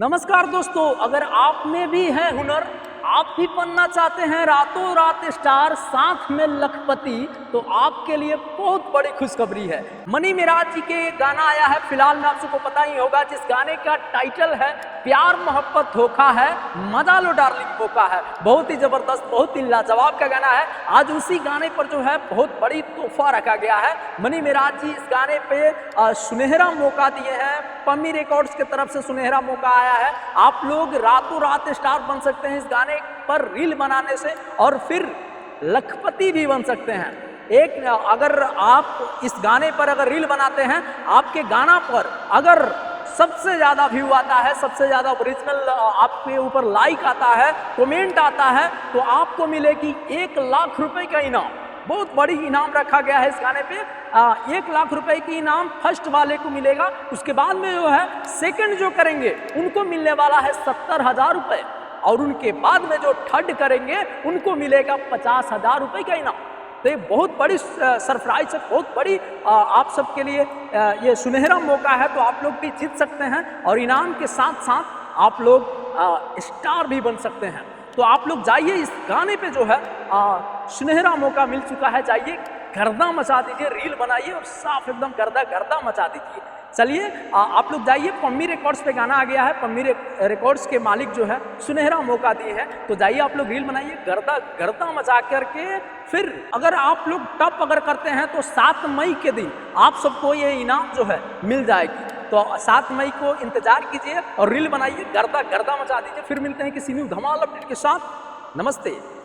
नमस्कार दोस्तों, अगर आप में भी है हुनर, आप भी बनना चाहते हैं रातों रात स्टार साथ में लखपति, तो आपके लिए बहुत बड़ी खुशखबरी है। मनी मिराज जी के गाना आया है फिलहाल में, आप सबको पता ही होगा, जिस गाने का टाइटल है प्यार मोहब्बत धोखा है, मजा लो डार्लिंग मौका है। बहुत ही जबरदस्त, बहुत ही लाजवाब का गाना है। आज उसी गाने पर जो है बहुत बड़ी तोहफा रखा गया है। मनी मिराज जी इस गाने पे सुनहरा मौका दिए हैं, पम्मी रिकॉर्ड्स की तरफ से सुनहरा मौका आया है। आप लोग रातों रात स्टार बन सकते हैं इस गाने पर रील बनाने से, और फिर लखपति भी बन सकते हैं। एक अगर आप इस गाने पर अगर रील बनाते हैं, आपके गाना पर अगर सबसे ज्यादा व्यू आता है, सबसे ज्यादा ओरिजिनल आपके ऊपर लाइक आता है, कमेंट आता है, तो आपको मिलेगी 1,00,000 रुपए का इनाम। बहुत बड़ी इनाम रखा गया है इस गाने पे। 1,00,000 रुपए की इनाम फर्स्ट वाले को मिलेगा। उसके बाद में जो है सेकंड जो करेंगे उनको मिलने वाला है 70,000 रुपए, और उनके बाद में जो थर्ड करेंगे उनको मिलेगा 50,000 रुपए का इनाम। तो ये बहुत बड़ी सरप्राइज है, बहुत बड़ी आप सबके लिए ये सुनहरा मौका है। तो आप लोग भी जीत सकते हैं, और इनाम के साथ साथ आप लोग स्टार भी बन सकते हैं। तो आप लोग जाइए, इस गाने पे जो है सुनहरा मौका मिल चुका है, जाइए गर्दा मचा दीजिए, रील बनाइए और साफ एकदम गर्दा मचा दीजिए। चलिए आप लोग जाइए, पम्मी रिकॉर्ड्स पे गाना आ गया है, पम्मी रिकॉर्ड्स के मालिक जो है सुनहरा मौका दिए हैं। तो जाइए आप लोग रील बनाइए, गर्दा मचा करके फिर अगर आप लोग टॉप अगर करते हैं तो 7 मई के दिन आप सबको ये इनाम जो है मिल जाएगी। तो 7 मई को इंतजार कीजिए और रील बनाइए, गर्दा मचा दीजिए। फिर मिलते हैं किसी न्यू धमाल अपडेट के साथ। नमस्ते।